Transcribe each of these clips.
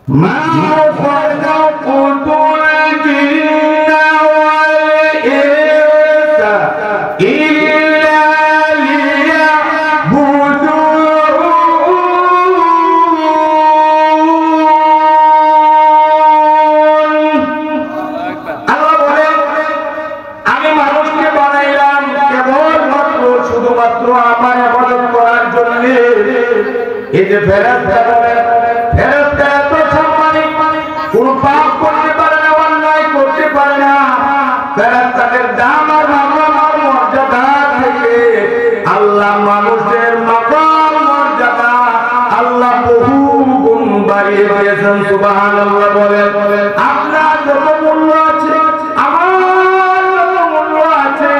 মা খালাকুতুল জিন্না ওয়াল ইনসা ইল্লা শুধুমাত্র আমার ইবাদত করার জন্য। এই যে ফেরেশতা এত সম্মানী, কোন পাপ করতে পারে না, অন্যায় করতে পারে না। ফেরেশতাদের দাম আর মাকাম আর মর্যাদা থেকে আল্লাহ মানুষের মাকাম মর্যাদা আল্লাহ বহু গুণ বাড়িয়ে দিয়েছেন। সুবহানাল্লাহ বলেন। আপনার যত মূল্য আছে, আমার যত মূল্য আছে,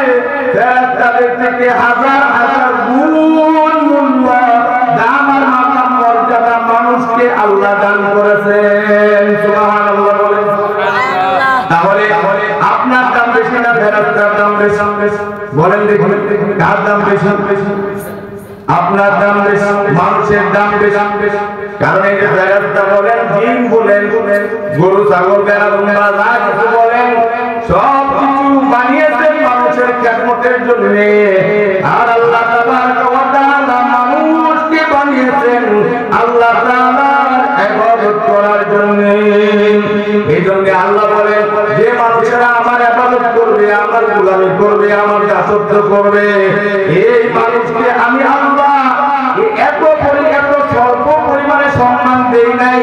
ফেরেশতাদের থেকে হাজার হাজার গুণ মূল্য, দাম আর মাকাম মর্যাদা মানুষকে আল্লাহ দান করেছেন। সুবহানাল্লাহ বলেন। তাহলে আপনার দাম বেশি না ফেরেশতার দাম বেশি? বলেন দেখুন, কার দাম বেশি? আপনার দাম বেশি, মানুষের দাম বেশি। কারণ এই যে ফেরেশতা বলেন, জিন বলেন, গরু ছাগল ভেড়া দুম্বা যা কিছু বলেন, সব কিছু বানিয়েছেন মানুষের খেদমতের জন্য। আর আল্লাহ তাবারক ওয়া তাআলা মানুষকে বানিয়েছেন আল্লাহ তাআলার ইবাদত করার জন্য। এই জন্য আল্লাহ বলেন, যে মানুষেরা আমার ইবাদত করবে, আমার গোলামি করবে, আমার দাসত্ব করবে, এই মানুষকে আমি আল্লাহ এত স্বল্প পরিমাণে সম্মান দেই নাই।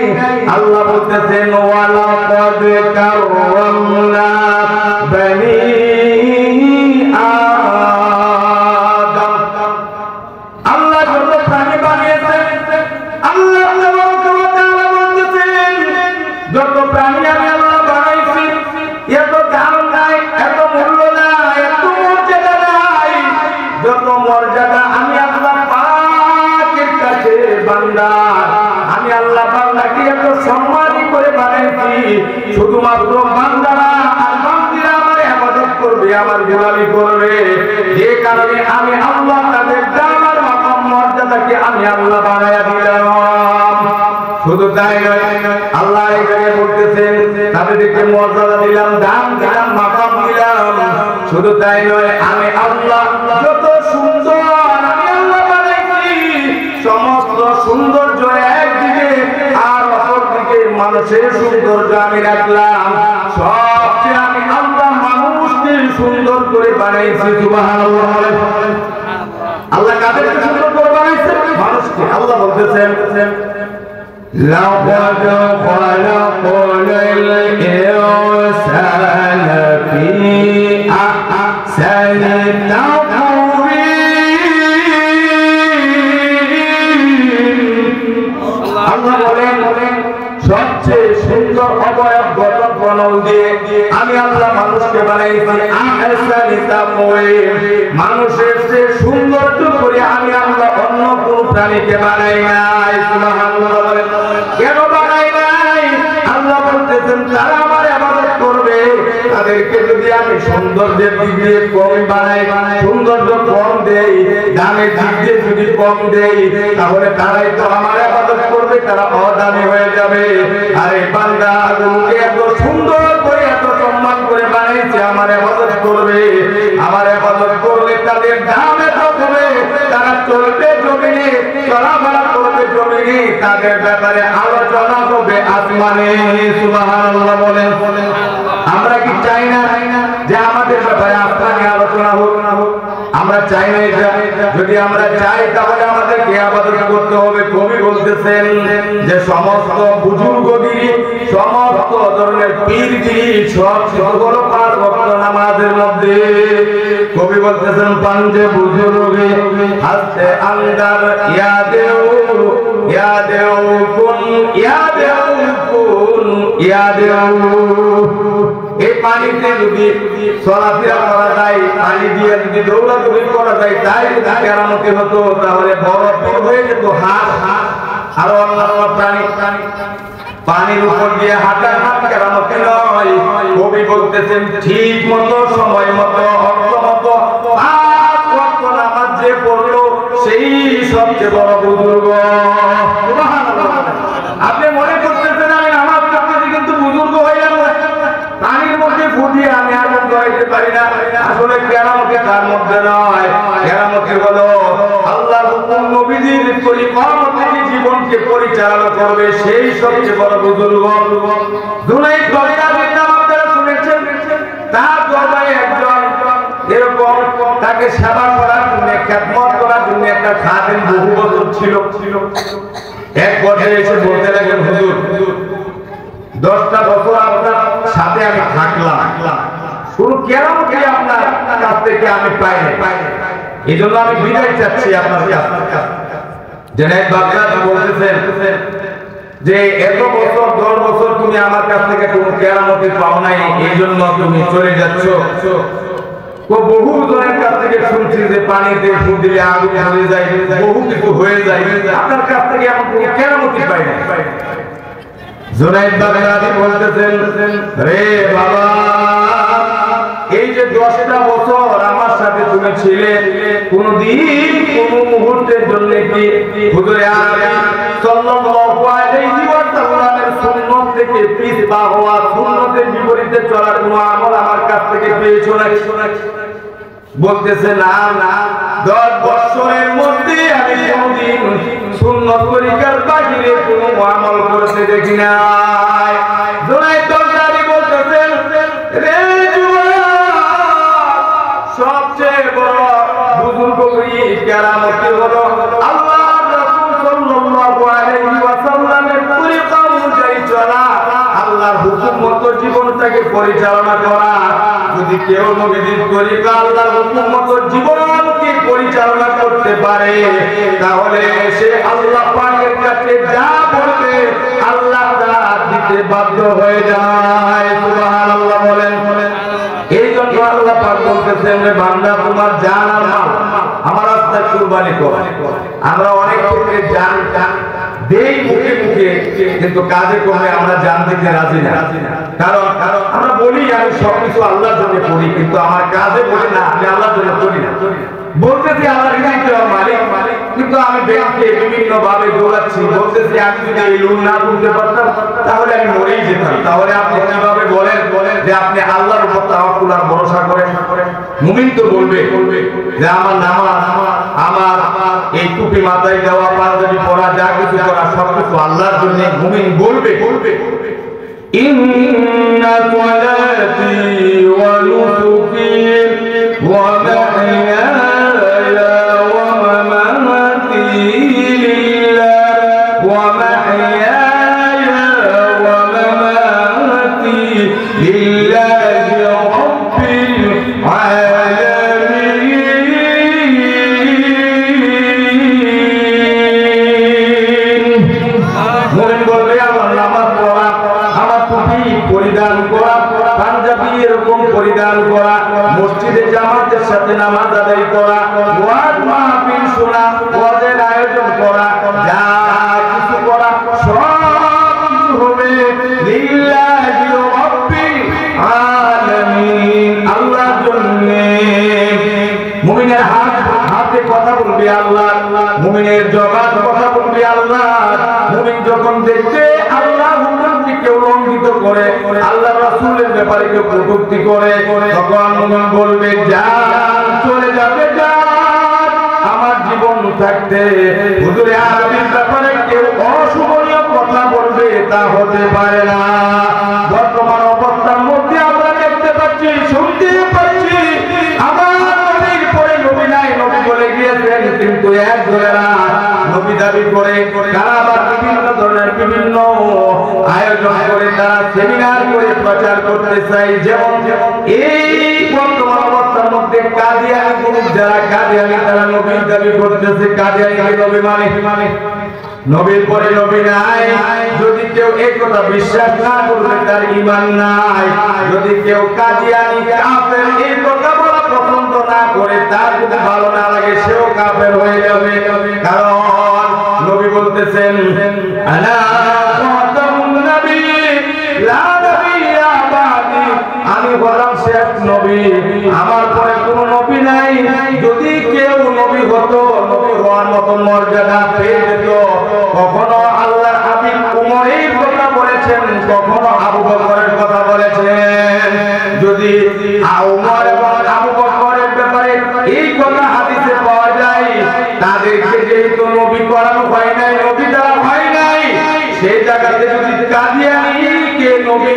আল্লাহ বলতেছেন, ওয়ালাকাদ কাররামনা বনি আদম। আল্লাহ যত প্রাণী বানিয়েছেন, আল্লাহ বলতেছেন, যত প্রাণী আমি আল্লাহ বানাইছি, এত দাম নাই, এত মূল্য নাই, এত মর্যাদা নাই, যত মর্যাদা আমি আল্লাহ পাকের কাছে বান্দা, আমি আল্লাহ বান্দাকে এত সম্মানী করে বানাইছি। শুধুমাত্র বান্দারা আর বান্দিরা আমার ইবাদত করবে, আমার গোলামি করবে, যে কারণে আমি আল্লাহ তাদের দাম আর মাকাম মর্যাদাকে আমি আল্লাহ বানায়া দিলাম। শুধু তাই নয়, আল্লাহ এই জায়গায় বলতেছেন, তাদেরকে মর্যাদা দিলাম, দাম দিলাম, মাকাম দিলাম। শুধু তাই নয়, আমি আল্লাহ যত সুন্দর আমি আল্লাহ বানাইছি, সমস্ত সৌন্দর্য একদিকে আর অপরদিকে মানুষের সৌন্দর্য আমি রাখলাম। সবচেয়ে আমি আল্লাহ মানুষকে সুন্দর করে বানাইছি। সুবহানাল্লাহ। আল্লাহ কাদেরকে সুন্দর করে বানাইছে? মানুষকে। আল্লাহ বলতেছেন, لقد خلقنا الإنسان في أحسن تقويم। আল্লাহ বলেন, সবচেয়ে সুন্দর অবয়ব গঠন প্রণব দিয়ে আমি আল্লাহ মানুষকে বানাইছি। আহসানি তাকওয়িম, মানুষের চেয়ে সৌন্দর্য করে আমি আল্লাহ অন্য কোন প্রাণীকে বানাই নাই। সুবহানাল্লাহ বলেন। কেন বানাই নাই? আল্লাহ বলতেছেন, যারা আমার ইবাদত করবে তাদেরকে যদি আমি সৌন্দর্যের দিক দিয়ে কম বানাই, সৌন্দর্য কম দেই, দামের দিক দিয়ে যদি কম দেই, তাহলে তারাই তো আমার ইবাদত করবে, তারা অদামি হয়ে যাবে। আর এই বান্দাগুলোকে এত সুন্দর করে এত সম্মান করে বানাইছে, আমার ইবাদত করবে, আমার ইবাদত করলে তাদের দাম এত হবে, তারা চলবে জমিনে, চলাফেরা করবে জমিনে, তাদের ব্যাপারে আলোচনা হবে আসমানে। সুবহানাল্লাহ বলেন। আমরা কি চাই না যে আমাদের ব্যাপারে আসমানে আলোচনা হোক? আমরা চাই না এটা। যদি আমরা চাই তাহলে আমাদেরকে ইবাদত করতে হবে। কবি বলতেছেন যে সমস্ত বুজুর্গগিরি, সমস্ত ধরনের পীরগিরি সব সর্বর 5 ওয়াক্ত নামাজের মধ্যে। কবি বলতেছেন, পাঞ্জে বুজুর্গে হাসতে আন্দার ইয়াদেও ইয়াদেও কুন ইয়াদেও কুন ইয়াদেও। এই পানিতে যদি চলাফেরা করা যায়, পানি দিয়ে যদি দৌড়াদৌড়ি করা যায়, তাই যদি কেরামতি হতো, তাহলে বড় হয়ে যেত হাঁস আর অন্যান্য প্রাণী। পানির উপর দিয়ে হাঁটার নাম কেরামতি নয়। কবি বলতেছেন, ঠিক মতো সময় মতো অর্থ মতো 5 ওয়াক্ত নামাজ যে পড়লো সেই সবচেয়ে বড় বুজুর্গ। আপনি মনে করতেছেন আমি নয়, কেরামতি হলো আল্লাহর হুকুম নবীজির তরিকা অনুযায়ী জীবনকে পরিচালনা করবে সেই সবচেয়ে বড় বুজুর্গ। জুনাইদ বাগদাদীর নাম আপনারা শুনেছেন। তার দরবারে একজন এরকম তাকে সেবা করার জন্য, খেদমত করার জন্য একটা খাদেম বহু বছর ছিল। এক পর্যায়ে এসে বলতে লাগলেন, হুজুর 10টা বছর আপনার সাথে আমি থাকলাম, কোন কেরামতি আপনার কাছ থেকে আমি পাই না, এই জন্য আমি বিদায় চাচ্ছি আপনার কাছে। জুনাইদ বাগদাদী বলতেছেন যে এত বছর 10 বছর তুমি আমার কাছ থেকে কোনো কেরামতি পাও নাই, এই জন্য তুমি চলে যাচ্ছ। বহু জনের কাছ থেকে শুনছি যে পানিতে ফুট দিলে আগুন হয়ে যায়, বহু কিছু হয়ে যায়, আপনার কাছ থেকে এমন কোনো কেরামতি পাই না। জুনাইদ বাগদাদী বলতেছেন, রে বাবা, এই যে 10টা বছর আমার সাথে তুমি ছিলে, কোনদিন কোন মুহূর্তের জন্য কি হুজুরে আমিন সাল্লাল্লাহু আলাইহি ওয়াসাল্লামের সুন্নাত থেকে পিছপা হওয়া, সুন্নতের বিপরীতে চলার কোন আমল আমার কাছ থেকে পেয়েছো নাকি? বলতেছে না, 10 বছরের মধ্যে আমি কোনদিন সুন্নত তরিকার বাহিরে কোনো আমল করতে দেখি নাই। জুনাইদ বাগদাদী বলতেছেন, রে সবচেয়ে বড় বুজুর্গ কেরামতি হলো আল্লাহর রাসূল সাল্লাল্লাহু আলাইহি ওয়াসাল্লামের তরিকা অনুযায়ী চলা, আল্লাহর হুকুম মতো জীবনটাকে পরিচালনা করা। যদি কেউ নবীজির তরিকা, আল্লাহর হুকুম মতো জীবনকে পরিচালনা করতে পারে, তাহলে সে আল্লাহ পাকের কাছে যা বলবে আল্লাহ তা দিতে বাধ্য হয়ে যায়। সুবহানাল্লাহ বলেন। এই জন্য আল্লাহ পাক বলতেছেন, রে বান্দা, তোমার জান আর মাল আমার রাস্তায় কুরবানি করো। আমরা অনেক ক্ষেত্রে জান দেই মুখে মুখে, কিন্তু কাজে কর্মে আমরা জান দিতে রাজি না। কারণ আমরা বলি আমি সবকিছু আল্লাহর জন্য করি, কিন্তু আমার কাজে বলি না আমি আল্লাহর জন্য করি না। বলতেছি আল্লাহ মালিক, কিন্তু আমি ব্যাংকে বিভিন্ন ভাবে দৌড়াচ্ছি। বলতেছি আমি যদি এই লোন না তুলতে পারতাম তাহলে আমি মরেই যেতাম। তাহলে আপনি কিভাবে বলেন যে আপনি আল্লাহর উপর তাওয়াক্কুল আর ভরসা করেন? মুমিন তো বলবে যে আমার নামাজ, আমার এই টুপি মাথায় দেওয়া, পাঞ্জাবি পরা, যা কিছু করা সবকিছু আল্লাহর জন্য। মুমিন বলবে ইন্না সালাতি ওয়া নুসুকি ওয়া মাহইয়ায়া ওয়া মামাতি লিল্লাহ ওয়া মাহইয়ায়া ওয়া মামাতি লিল্লাহি রাব্বিল আলামিন। মুমিন বলবে আমার নামাজ পড়া, আমার টুপি পরিধান করা, পাঞ্জাবি এরকম পরিধান করা, মসজিদে জামাতের সাথে নামাজ আদায় করা, ওয়াজ মাহফিল শোনা, ওয়াজের আয়োজন করা, যা কিছু করা সব কিছু হবে লিল্লাহি রাব্বিল আলামিন, আল্লাহর জন্য। মুমিনের হাতে কথা বলবে আল্লাহ, মুমিনের জবান কথা বলবে আল্লাহ। মুমিন যখন দেখবে আল্লাহ হুকুমকে কেউ লঙ্ঘিত করে, আল্লাহ রাসূলের ব্যাপারে কেউ কটূক্তি করে, তখন মুমিন বলবে যা চলে যাবে যা, আমার জীবন থাকতে হুজুরে আরবির ব্যাপারে কেউ অশুভনীয় কথা বলবে তা হতে পারে না। বর্তমান অবস্থার মধ্যে আমরা দেখতে পাচ্ছি, শুনতে পাচ্ছি, আমার নবীর পরে নবী নাই, নবী বলে গিয়েছেন, কিন্তু একজনেরা নবী দাবি করে তারা আবার বিভিন্ন ধরনের বিভিন্ন আয়োজন করে, তারা সেমিনার করে প্রচার করতে চাই। যেমন এই বর্তমান অবস্থার মধ্যে কাদিয়ানি গ্রুপ, যারা কাদিয়ানি, তারা নবীর দাবি করতেছে। কাদিয়ানি নবী মানে নবীর পরে নবী নাই। যদি কেউ এই কথা বিশ্বাস না করবে তার ঈমান নাই। যদি কেউ কাদিয়ানি কাফের এই কথা বলা পছন্দ না করে, তার যদি ভালো না লাগে, সেও কাফের হয়ে যাবে। কারণ নবী বলতেছেন আলা খাতামুন নবী লা নাবিয়্যা বাদি, আমি হলাম শেষ নবী, আমার পরে কোনো নবী নাই। যদি কেউ নবী হতো, নবী হওয়ার মতো মর্যাদা পেয়ে যেত, কখনো আল্লাহ হাবিব উমরের কথা বলেছেন, কখনো আবু বকরের কথা বলেছেন। যদি উমর এবং আবু বকরের ব্যাপারে এই জায়গাতে যদি কাদিয়ানীকে নবী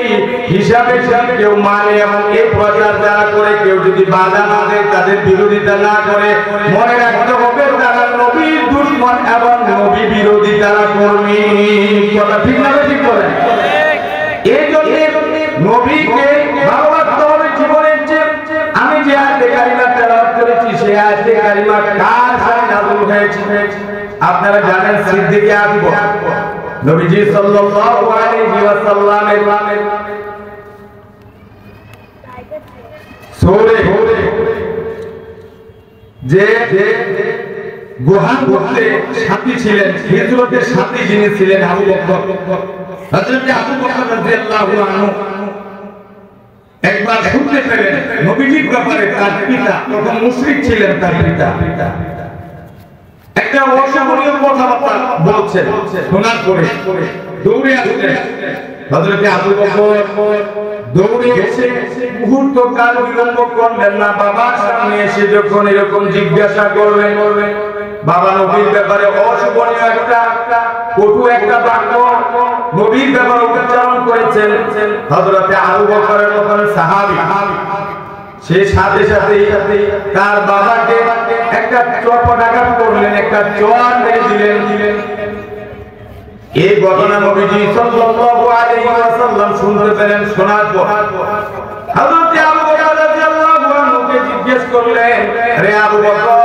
হিসাবে কেউ মানে এবং এই প্রচার যারা করে কেউ যদি বাধা না দেয়, তাদের বিরোধিতা না করে, মনে রাখতে হবে তারা নবীর দুশমন এবং নবী বিরোধী তারা কর্মী। কথা ঠিক না ঠিক বলেন? এই জন্য নবীকে ভালোবাসতে হবে জীবনের চেয়ে। আমি যে আয়াতে কারিমা তেলাওয়াত করেছি সেই আয়াতে কারিমা কার সাথে নাযিল হয়েছে? আপনারা জানেন সিদ্দিক আকবর নবীজি সাল্লাল্লাহু আলাইহি ওয়াসাল্লামের সূরা যে গুহার মধ্যে সাথী ছিলেন, হিজরতের সাথী যিনি ছিলেন আবু বকর, হযরত আবু বকর রাদিয়াল্লাহু আনহু একবার শুনতে পেলেন নবীজির ব্যাপারে তার পিতা, তখন মুশরিক ছিলেন তার পিতা, একটা অশোভনীয় কথাবার্তা বলছেন। শোনার পরে দৌড়ে আসলেন হযরত আবু বকর, দৌড়ে এসে মুহূর্ত কাল বিলম্ব করলেন না, বাবার সামনে এসে যখন এরকম জিজ্ঞাসা করলেন, বাবা নবীর ব্যাপারে অশোভনীয় একটা কটু একটা বাক্য নবীর ব্যাপারে উচ্চারণ করেছেন হযরত আবু বকরের তখন সাহাবী, সে সাথে সাথে তার বাবাকে একটা চপটাঘাত করলেন, একটা চোয়ার মেরে দিলেন। এই ঘটনা নবীজি সাল্লাল্লাহু আলাইহি ওয়াসাল্লাম শুনতে পেলেন। শোনার পর হযরত আবু বকর রাদিয়াল্লাহু আনহুকে জিজ্ঞেস করলেন, রে আবু বকর,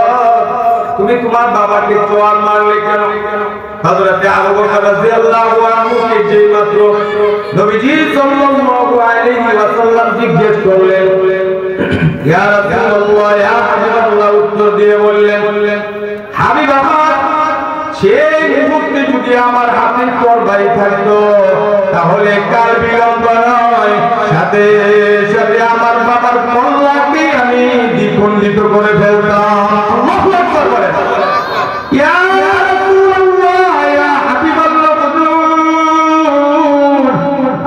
তুমি তোমার বাবাকে চোয়ার মারলে কেন? হযরত আবু বকর রাদিয়াল্লাহু আনহুকে যেই মাত্র নবীজি সাল্লাল্লাহু আলাইহি ওয়াসাল্লাম জিজ্ঞেস করলেন, ইয়া রাসূলুল্লাহ, ইয়া হাবিবাল্লাহ, উত্তর দিয়ে বললেন, হাবিব আমার, সেই মুহূর্তে যদি আমার হাতে তরবারি থাকতো তাহলে কাল বিলম্ব নয়, সাথে সাথে আমার বাবার কল্লাকে আমি দ্বিখণ্ডিত করে ফেলতাম। আল্লাহু আকবার বলেন। ইয়া রাসূলুল্লাহ, ইয়া হাবিবাল্লাহ,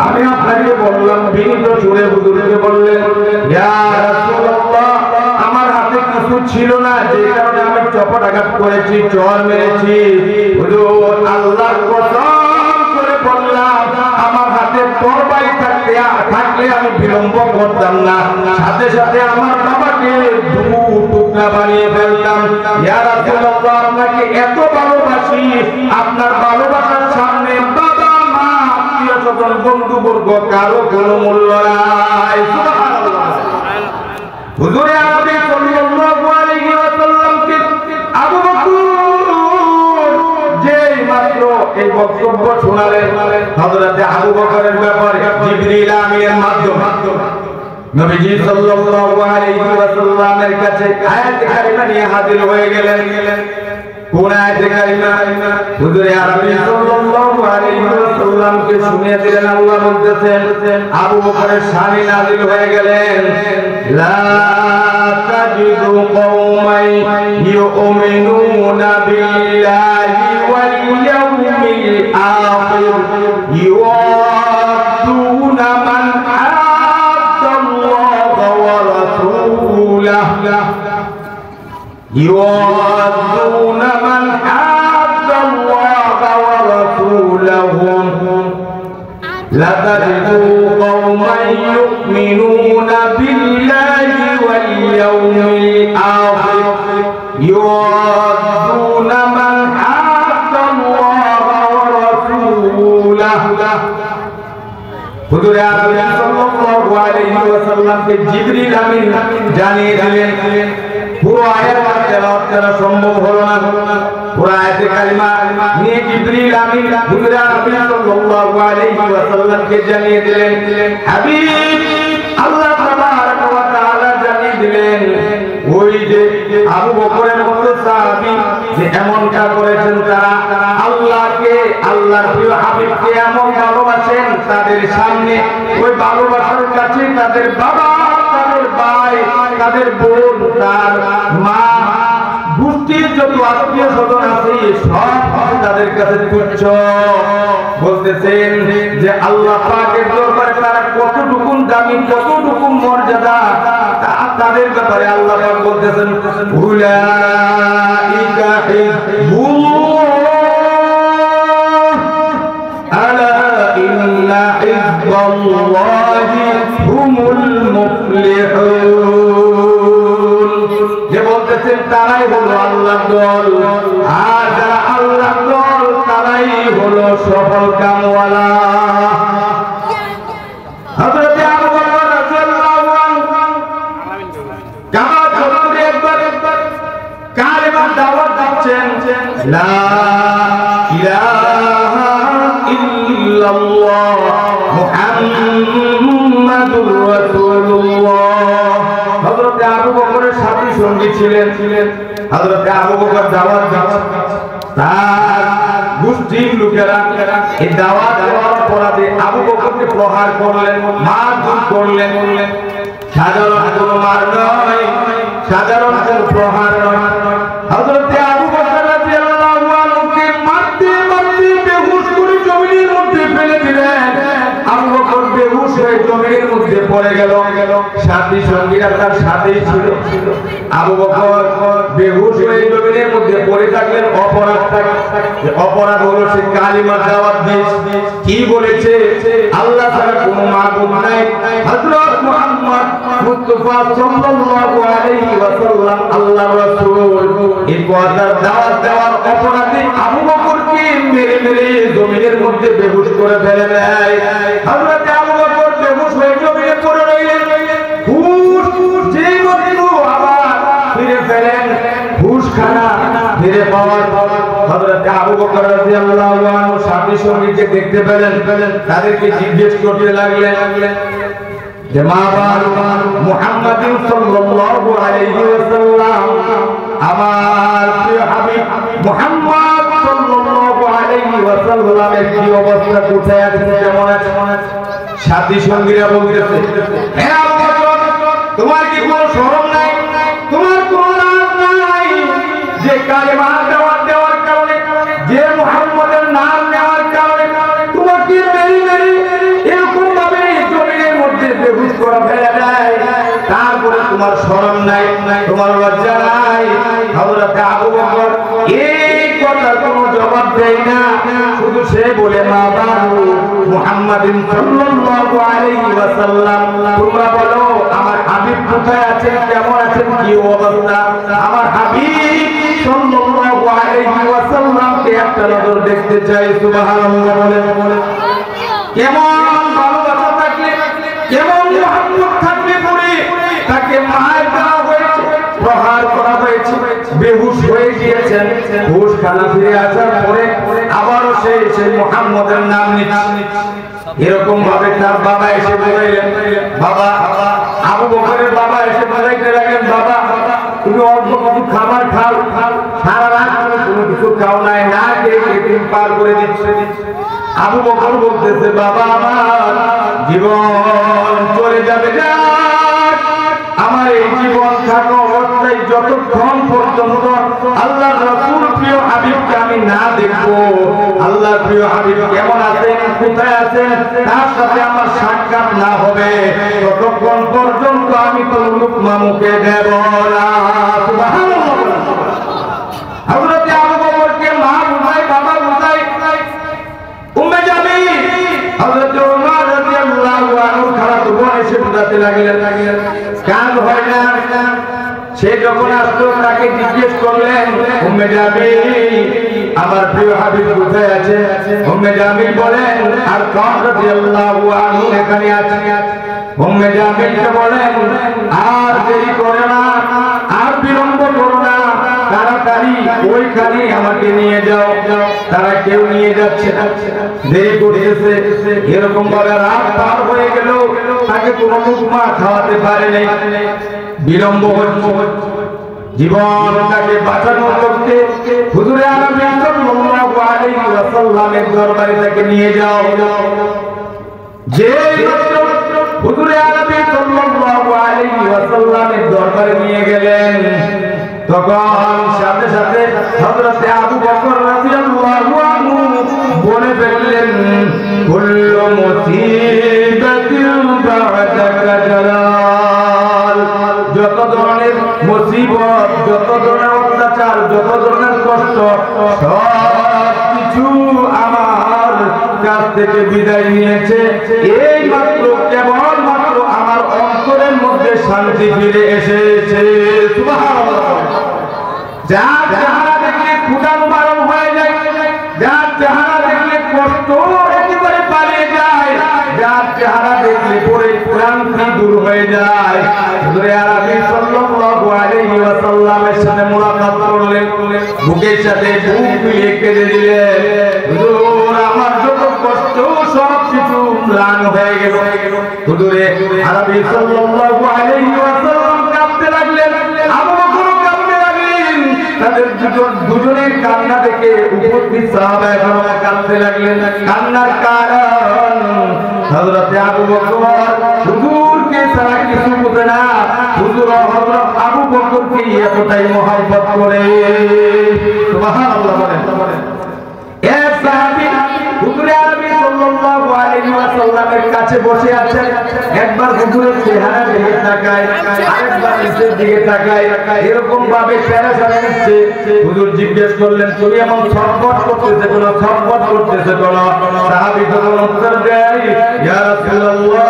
আমি আপনাকে বললাম বিনীত সুরে হুজুরকে বললেন, ইয়া রাসূলুল্লাহ, আমার হাতে কিছু ছিল না, যে কারণে আমি চপটাঘাত করেছি, চর মেরেছি। হুজুর, আল্লাহর কসম করে বললাম, আমার হাতে তরবারি থাকলে আমি বিলম্ব করতাম না, সাথে সাথে আমার বাবাকে দু টুকরা বানিয়ে ফেলতাম। ইয়া রাসূলুল্লাহ, আপনাকে এত ভালোবাসি, আপনার ভালোবাসার সামনে বাবা, মা, আত্মীয় স্বজন, বন্ধুবর্গ কারো কোনো মূল্য নাই। সুবহানাল্লাহ। হুজুরে আরবি সাল্লাল্লাহু আলাইহি ওয়াসাল্লামকে আবু বকর যেই মাত্র এই বক্তব্য শোনালেন, হযরত আবু বকরের ব্যাপারে জিবরিল আমিনের মাধ্যমে নবীজি সাল্লাল্লাহু আলাইহি ওয়াসাল্লামের কাছে আয়াতে কারিমা নিয়ে হাজির হয়ে গেলেন। কোন আয়াতে কারিমা? হুজুরে আরবি সাল্লাল্লাহু আলাইহি ওয়াসাল্লামকে শুনিয়ে দিলেন। আল্লাহ বলতেছেন, আবু বকরের শানে নাযিল হয়ে গেলেন, লা তাজিদু কওমান ইউমিনুনা বিল্লাহি ওয়াল ইয়াউমিল আখির ইউআদুনা মান আদাল্লাহা ওয়া রাসূলাহু يوادون من حاد الله ورسوله لتجدوا قوما يؤمنون بالله واليوم الآخر يوادون من حاد الله ورسوله। হুজুর আরবি সাল্লাল্লাহু আলাইহি ওয়াসাল্লামকে জিবরিল আমিন জানিয়ে দিলেন। পুরো আয়াতটা তেলাওয়াত করা সম্ভব হলো না। পুরো আয়াতে কারিমা নিয়ে জিবরিল আমিন হুজুর আরবি সাল্লাল্লাহু আলাইহি ওয়াসাল্লামকে জানিয়ে দিলেন। হাবিব, আল্লাহ তাবারাক ওয়া তাআলা জানিয়ে দিলেন, ওই যে আবু বকরের মতো সাহাবী যে এমনটা করেছেন, তারা আল্লাহকে, আল্লাহর প্রিয় হাবিবকে এমন ভালোবাসেন, তাদের সামনে ওই ভালোবাসার কাছে তাদের বাবা, তাদের ভাই, তাদের বোন, তার মা, গোষ্ঠীর যত আত্মীয় স্বজন আছে সব তাদের কাছে তুচ্ছ। বলতেছেন যে আল্লাহ পাকের দরবারে তারা কতটুকু দামি, কতটুকু মর্যাদা, তাদের ব্যাপারে আল্লাহ পাক বলতেছেন, উলাইকা হিজবুল্লাহ আলা তারাই হলো আল্লাহর দল, আর যারা আল্লাহর দল তারাই হলো সফল কামওয়ালা। হযরত আবু বকর রাদিয়াল্লাহু আনহু কাবা চত্বরে একবার কালেমার দাওয়াত দিচ্ছেন, লা ইলাহা ইল্লাল্লাহ মুহাম্মাদুর রাসূলুল্লাহ। হযরত আবু বকরের সাথী সঙ্গী ছিলেন হযরত আবু বকর দাওয়াত দিচ্ছেন, তার গোষ্ঠীর লোকেরা এই দাওয়াত দেওয়ার অপরাধে আবু বকরকে প্রহার করলেন, মারধর করলেন। সাধারণ কোনো মার নয়, সাধারণ কোনো প্রহার নয়। হযরত আবু বকর রাদিয়াল্লাহু আনহুকে মারতে মারতে বেহুশ করে জমিনের মধ্যে ফেলে দিলেন। আবু বকর বেহুশ হয়ে জমিনের মধ্যে পড়ে গেল। সাথী সঙ্গীরা তার সাথেই ছিল। আবু বকর বেহুশ হয়ে জমিনের মধ্যে পড়ে থাকলেন। অপরাধ হলো সে কালিমার দাওয়াত দিয়েছে। কি বলেছে? আল্লাহ ছাড়া কোনো মাবুদ নাই, হযরত মুহাম্মদ মুস্তাফা সাল্লাল্লাহু আলাইহি ওয়াসাল্লাম আল্লাহর রাসূল। এই কথার দাওয়াত দেওয়ার অপরাধে আবু বকরকে মেরে মেরে জমিনের মধ্যে বেহুশ করে ফেলে দেয়। হযরত আবু বকর বেহুশ হয়ে জমিনে পড়ে রইলেন। হুশ যেই বন্ধু আবার ফিরে ফেলেন, হুশখানা ফিরে পাওয়ার পর হযরত আবু বকর রাদিয়াল্লাহু আনহু সাথী সঙ্গীকে দেখতে পেলেন। তাদেরকে জিজ্ঞেস করতে লাগলেন যে মা মুহাম্মদ সাল্লাল্লাহু আলাইহি ওয়াসাল্লাম, আমার প্রিয় হাবিব মুহাম্মদ সাল্লাল্লাহু আলাইহি ওয়াসাল্লামের কি অবস্থা, কোথায় আছেন, কেমন আছেন? সাথী সঙ্গীরা বলতেছে, হে আবু বকর, তোমার কি কোনো শরম নাই, তোমার কোনো লাজ নাই যে কালেমা দেওয়ার কারণে, যে মুহাম্মদের নাম নেওয়ার কারণে তোমাকে মেরে মেরে এরকম ভাবে জমিনের মধ্যে বেহুশ করা ফেলে দেয়, তারপরে তোমার শরম নাই, তোমার লজ্জা নাই? হযরত আবু বকর এই কথার কোনো জবাব দেয় না, শুধু সে বলে মা বাবু মুহাম্মাদিন সাল্লাল্লাহু আলাইহি ওয়াসাল্লাম, তোমরা বলো আমার হাবিব কোথায় আছেন, কেমন আছেন, কি অবস্থা? আমার হাবিব সাল্লাল্লাহু আলাইহি ওয়াসাল্লামকে একটা নজর দেখতে চাই। সুবহানাল্লাহ বলে কেমন ভালোবাসা থাকলে, কেমন মুহাম্মদ থাকলে পরে তাকে মার দেওয়া হয়েছে, প্রহার করা হয়েছে, বেহুশ হয়ে গিয়েছেন। হুশ খানা ফিরে আসার পরে আবারও সেই মুহাম্মদের নাম নিচ্ছে। এরকম ভাবে তার বাবা এসে বললেন, বাবা, আবু বকরের বাবা এসে বলাইতে লাগলেন, বাবা তুমি অল্প কিছু খাবার খাও, সারা রাত কোনো কিছু খাও নাই, না খেয়ে দিন পার করে দিচ্ছে। আবু বকর বলতেছে, বাবা আমার জীবন চলে যাবে, আমার এই জীবন থাকা অবস্থায় যতক্ষণ পর্যন্ত আল্লাহর রাসূল প্রিয় হাবিবকে আমি না দেখবো, আল্লাহর প্রিয় হাবিব কেমন আছেন, কোথায় আছেন, তার সাথে আমার সাক্ষাৎ না হবে, ততক্ষণ পর্যন্ত আমি তো লুকমা মুখে দেব না। সুবহানাল্লাহ। হযরত আবু বকরকে মা বুঝায়, বাবা বুঝায়, উম্মে জামিল হযরত ওমর রাদিয়াল্লাহু আনহু খারাপ বোন এসে বুঝাতে লাগলেন, কাজ হয় না। সে যখন আসতো তাকে জিজ্ঞেস করলেন, উম্মে জামিল আমার প্রিয় হাবিব কোথায় আছে? উম্মে জামিল বলেন, আর কম রাদিয়াল্লাহু আনহু এখানে আছে। উম্মে জামিলকে বলেন, আর দেরি করো না, আর বিলম্ব করো না, তাড়াতাড়ি ওইখানে আমাকে নিয়ে যাও। তারা কেউ নিয়ে যাচ্ছে না, দেরি করতেছে। এরকম ভাবে রাত পার হয়ে গেল, তাকে কোনো লুকমা খাওয়াতে পারে নাই, বিলম্ব হচ্ছে। জীবনটাকে বাঁচানোর করতে হুজুরে আরবি সাল্লাল্লাহু আলাইহি ওয়াসাল্লামের দরবারে তাকে নিয়ে যাও। যে হুজুরে আরবি সাল্লাল্লাহু আলাইহি ওয়াসাল্লামের দরবারে নিয়ে গেলেন, তখন সাথে সাথে হযরত আবু বকর রাদিয়াল্লাহু আনহু বলে ফেললেন, কুল্লু মুসিবাতিন বা'দাকা জালাল, যত ধরনের মুসিবত, যত ধরনের অত্যাচার, যত ধরনের কষ্ট, সব কিছু আমার কাছ থেকে বিদায় নিয়েছে। এই মাত্র কেবলমাত্র আমার অন্তরের মধ্যে শান্তি ফিরে এসেছে। সুবহানাল্লাহ। যার চেহারা দেখলে ক্ষুধা মারণ হয়ে যায়, যার চেহারা দেখলে কষ্ট একেবারে পালিয়ে যায়, যার চেহারা দেখলে পরে ক্লান্তি দূর হয়ে যায়। হুজুরে আরবি সাল্লাল্লাহু আলাইহি ওয়াসাল্লামের সাথে মুলাকাত করলেন, বুকের সাথে বুক মিলিয়ে কেঁদে দিলেন, হুজুর আমার যত কষ্ট সব কিছু ম্লান হয়ে গেল। হুজুরে আরবি সাল্লাল্লাহু আলাইহি ওয়াসাল্লাম কাঁদতে লাগলেন, আবু বকর কাঁদতে লাগলেন। তাদের দুজনের কান্না দেখে উপস্থিত সাহাবায়ে কেরাম কাঁদতে লাগলেন। কান্নার কারণ হযরত আবু বকর হুজুরকে ছাড়া কিছু বোঝে না, হুজুর হযরত আবু বকরকে এতটাই মহব্বত করে। সুবহানাল্লাহ বলেন। এক সাহাবী হুজুরে আরবি সাল্লাল্লাহু আলাইহি ওয়াসাল্লামের কাছে বসে আছেন, একবার হুজুরের চেহারা দিকে তাকায়, আরেকবার নিচের দিকে তাকায়, এরকম ভাবে পেরেশানি হচ্ছে। হুজুর জিজ্ঞেস করলেন, তুমি এমন ছটফট করতেছো কেন, ছটফট করতেছো কেন? সাহাবী তখন উত্তর দেয়, ইয়া রাসূলুল্লাহ,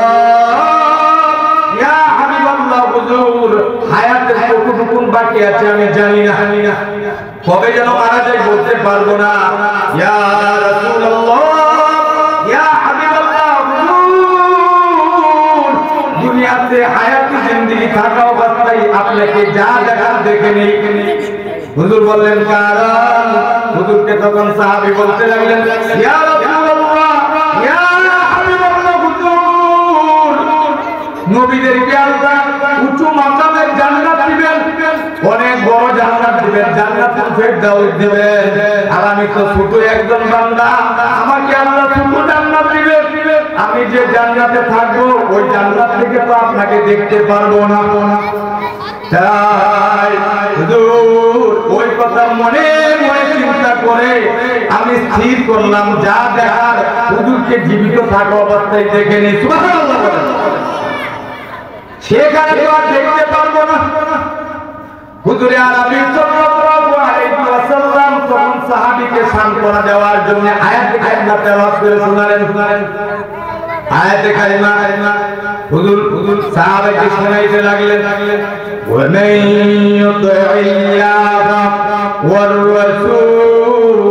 ইয়া হাবিবাল্লাহ, হুজুর হায়াতের কতটুকু বাকি আছে আমি জানি না, কবে যেন মারা যাই বলতে পারবো না। ইয়া রাসূলুল্লাহ, ইয়া হাবিবাল্লাহ, হুজুর দুনিয়াতে হায়াতি জিন্দেগি থাকা অবস্থায় আপনাকে যা দেখার দেখে নেই। হুজুর বললেন কারণ? হুজুরকে তখন সাহাবী বলতে লাগলেন, ইয়া রাসূলুল্লাহ, ইয়া হাবিবাল্লাহ, হুজুর নবীদেরকে আল্লাহ উঁচু মাকামের জান্নাত দিবেন, অনেক বড় জান্নাত দিবেন, জান্নাতুল ফেরদাউস দিবেন। আর আমি তো ছোট একজন বান্দা, আমাকে আল্লাহ ছোট জান্নাত দিবেন। আমি যে জান্নাতে থাকবো ওই জান্নাত থেকে তো আপনাকে দেখতে পারবো না। তাই হুজুর ওই কথা মনে মনে চিন্তা করে আমি স্থির করলাম, যা দেখার হুজুরকে জীবিত থাকা অবস্থায় দেখে নি। সুবহানাল্লাহ বলেন। সেখানে তো আর দেখতে পারবো না। হুজুরে আরবি সাল্লাল্লাহু আলাইহি ওয়াসাল্লাম তখন সাহাবীকে সান্ত্বনা দেওয়ার জন্য আয়াতে কারিমা তেলাওয়াত করে শোনালেন। আয়াতে কারিমা হুজুর সাহাবাকে শোনাইতে লাগলেন, ওয়া মান ইউতি'িল্লাহা ওয়ার রাসূল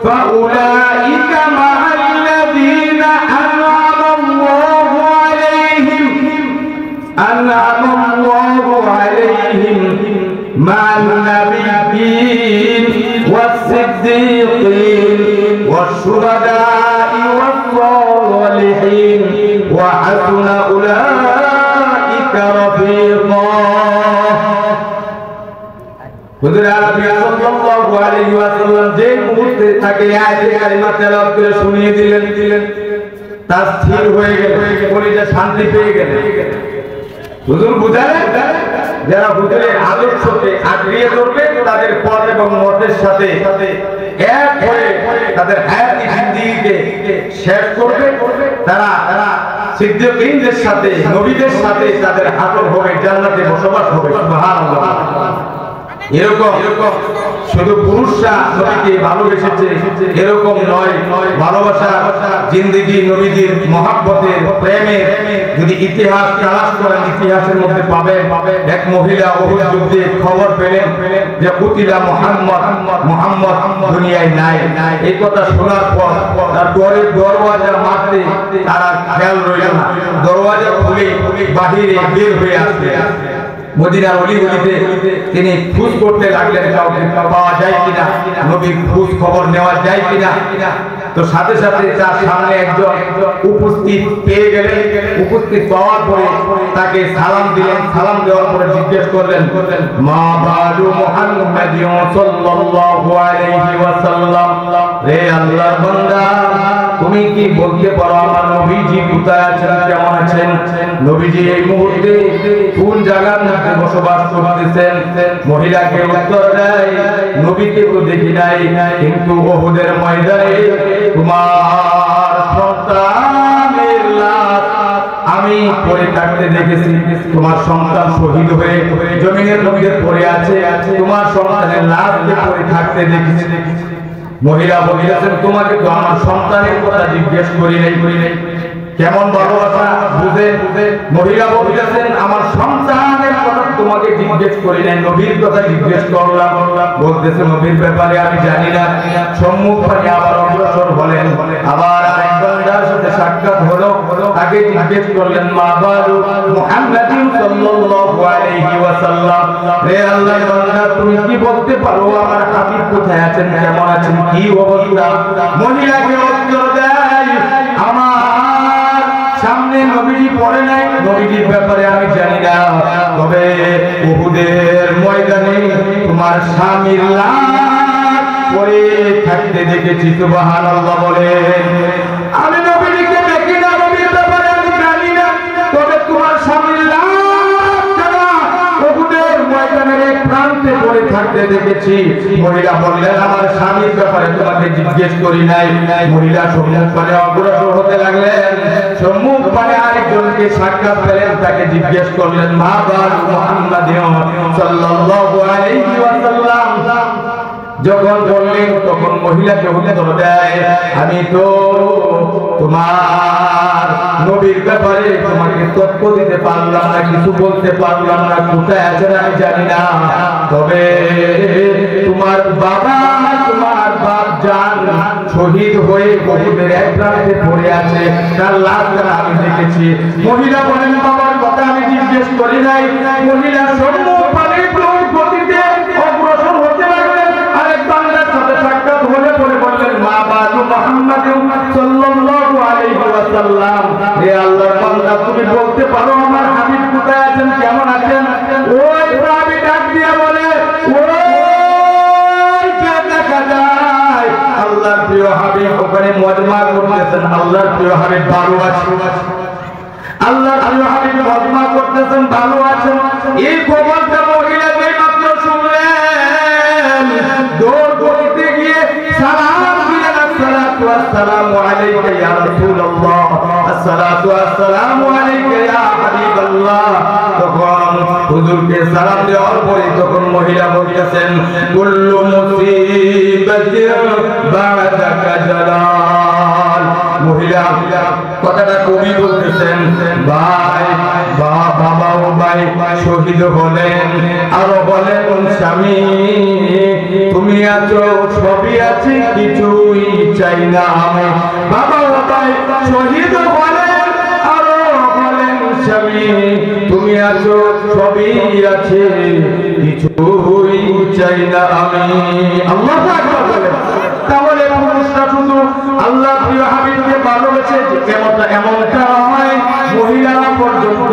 ফাউলাইকা মা'আল্লাযীনা আন'আমা আল্লাহু আলাইহিম মা'an নাবিয়্যিন ওয়াস-সিদ্দীকিন ওয়াশ-শুহাদা'i ওয়াস-সালিহিন ওয়া হাসুনা উলাইকা রাফীকা। হুজুর আরবি সাল্লাল্লাহু আলাইহি ওয়াসাল্লাম যে মুহূর্তে তাকে আয়াতে কারিমা তেলাওয়াত করে শুনিয়ে দিলেন, তার স্থির হয়ে গেল, কলিজা শান্তি পেয়ে গেল। হুজুর বুঝালেন যারা হুজুরের আদর্শকে আঁকড়িয়ে ধরবে তাদের পথ এবং মতের সাথে এক হয়ে তাদের হায়াতি জিন্দেগিকে শেষ করবে, তারা সিদ্দীকীনদের সাথে নবীদের সাথে তাদের হাতর হবে, জান্নাতে বসবাস হবে। সুবহানাল্লাহ। এরকম শুধু পুরুষরা নবীকে ভালোবেসেছে এরকম নয়, ভালোবাসা জিন্দেগি নবীজির মহব্বতের প্রেমের যদি ইতিহাস তালাশ করেন ইতিহাসের মধ্যে পাবেন এক মহিলা উহুদ যুদ্ধে খবর পেলেন যে কুতিলা মুহাম্মদ দুনিয়ায় নাই। এই কথা শোনার পর তার ঘরের দরওয়াজা মারতে তারা খেয়াল রইল না, দরওয়াজা খুলে বাহিরে বের হয়ে আসবে। মদিনার অলিগলিতে তিনি খোঁজ করতে লাগলেন কাউকে পাওয়া যায় কিনা, নবীর খোঁজ খবর নেওয়া যায় কিনা। তো সাথে সাথে তার সামনে একজন উপস্থিত পেয়ে গেলেন, উপস্থিত পাওয়ার পরে তাকে সালাম দিলেন। সালাম দেওয়ার পরে জিজ্ঞেস করলেন, মা বাদু মুহাম্মাদিন সাল্লাল্লাহু আলাইহি ওয়াসাল্লাম, হে আল্লাহর বান্দা তুমি কি বলতে পারো আমার নবীজি কোথায় আছেন, কেমন আছেন? নবীজি এই মুহূর্তে কোন জায়গার মধ্যে বসবাস করতেছেন? মহিলাকে উত্তর দেয়, নবীকে তো দেখি নাই, কিন্তু উহুদের ময়দানে তোমার সন্তানের লাশ আমি পড়ে থাকতে দেখেছি। তোমার সন্তান শহীদ হয়ে জমিনের মধ্যে পড়ে আছে, তোমার সন্তানের লাশকে পড়ে থাকতে দেখেছি। মহিলা বলিয়াছেন, তোমাকে তো আমার সন্তানের কথা জিজ্ঞেস করি নাই। কেমন ভালোবাসা বুঝে মহিলা বলিয়াছেন, আমার সন্তানের কথা তোমাকে জিজ্ঞেস করি নাই, নবীর কথা জিজ্ঞেস করলাম। বলতেছে নবীর ব্যাপারে আমি জানি না। সম্মুখ পানে আবার অগ্রসর হলেন, আবার আরেক বান্দার সাথে সাক্ষাৎ হলো, তাকে জিজ্ঞেস করলেন মা বালু মুহাম্মাদিন সাল্লাল্লাহু আলাইহি ওয়াসাল্লাম, হে আল্লাহর বান্দা তুমি কি বলতে পারো আমার হাবিব কোথায় আছেন, কেমন আছেন, কি অবস্থা? মহিলাকে উত্তর দেয় আমার সামনে নবীজি পড়ে নাই, নবীজির ব্যাপারে আমি জানি না, তবে উহুদের ময়দানে তোমার স্বামীর লাশ পড়ে থাকতে দেখেছি। সুবহানাল্লাহ বলেন। আমি নবীজিকে দেখি না, নবীর ব্যাপারে আমি জানি না, তবে তোমার স্বামীর লাশ উহুদের ময়দানের এক প্রান্তে পড়ে থাকতে দেখেছি। মহিলা বললেন আমার স্বামীর ব্যাপারে তোমাকে জিজ্ঞেস করি নাই। মহিলা সম্মুখ পানে অগ্রসর হতে লাগলেন, সম্মুখ পানে আরেকজনকে সাক্ষাৎ পেলেন, তাকে জিজ্ঞেস করলেন মা বালু মুহাম্মাদিন সাল্লাল্লাহু আলাইহি ওয়াসাল্লাম। যখন বললেন তখন মহিলাকে উত্তর দেয় আমি তো তোমার নবীর ব্যাপারে তোমাকে তথ্য দিতে পারলাম না, কিছু বলতে পারলাম না, কোথায় আছেন আমি জানি না, তবে তোমার বাবা তোমার বাপ জান শহীদ হয়ে উহুদের এক প্রান্তে পড়ে আছে, তার লাশটা আমি দেখেছি। মহিলা বলেন বাবার কথা আমি জিজ্ঞেস করি নাই। মহিলা সম্মুখ পানে গতিতে অগ্রসর হতে লাগলেন, আরেক বান্দার সাথে সাক্ষাৎ হলে পরে বললেন মা বালু মুহাম্মাদিন সাল্লাল্লাহু আলাইহি ওয়াসাল্লাম, হে আল্লাহর বান্দা তুমি বলতে পারো আমার হাবিব কোথায় আছেন, কেমন আছেন? ওই সাহাবী ডাক দিয়ে বলে ওই কে দেখা যায় আল্লাহর প্রিয় হাবিব ওখানে মজমা করতেছেন, আল্লাহর প্রিয় হাবিব ভালো আছেন, আল্লাহর প্রিয় হাবিব মজমা করতেছেন, ভালো আছেন। এই খবরটা মহিলা যেই মাত্র শুনলেন দৌড় করতে গিয়ে সালাম দিলেন, আসসালাতু ওয়াসসালামু আলাইকা ইয়া রাসূলুল্লাহ, আসসালাতু ওয়াসসালামু আলাইকা ইয়া হাবিবাল্লাহ। তখন হুজুরকে সালাম দেওয়ার পরে তখন মহিলা বলতেছেন কুল্লু মুসিবাতিন বা'দাকা জালাল। মহিলা কথাটা কবি বলতেছেন ভাই বাবা ও ভাই শহীদ হলেন, আরো বলেন স্বামী তুমি আছো সবই আছে কিছুই চাই না আমি। বাবা ও ভাই শহীদ হলেন, আরো বলেন স্বামী তুমি আছো সবই আছে কিছুই চাই না আমি। আল্লাহু আকবার বলেন। তাহলে পুরুষরা শুধু আল্লাহ প্রিয় হাবিবকে ভালোবেসে এমনটা নয়, মহিলারা পর্যন্ত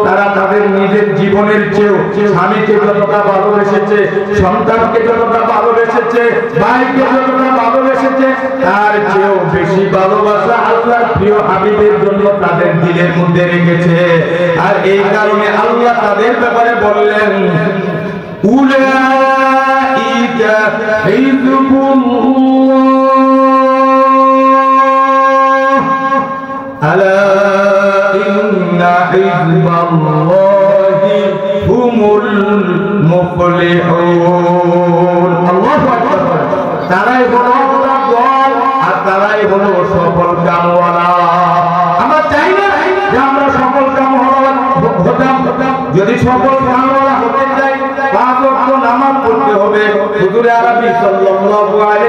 তারা তাদের নিজের জীবনের চেয়েও স্বামীকে যতটা ভালোবেসেছে, সন্তানকে যতটা ভালোবেসেছে, ভাইকে যতটা ভালোবেসেছে, তার চেয়েও বেশি ভালোবাসা আল্লাহর প্রিয় হাবিবের জন্য তাদের দিলের মধ্যে রেখেছে। আর এই কারণে আল্লাহ তাদের ব্যাপারে বললেন উলাইকা হিজবুল্লাহ আলা ইন্না হিজবাল্লাহি হুমুল মুফলিহুন। আল্লাহু আকবার। তারাই হলো দল আর তারাই হলো সফল কামওয়ালা। আমরা চাই না যে আমরা সফল কামওয়ালা হতাম, যদি সফল কামওয়ালা হতে চাই 5 ওয়াক্ত নামাজ পড়তে হবে। হুজুর আরবি সাল্লাল্লাহু আলাইহি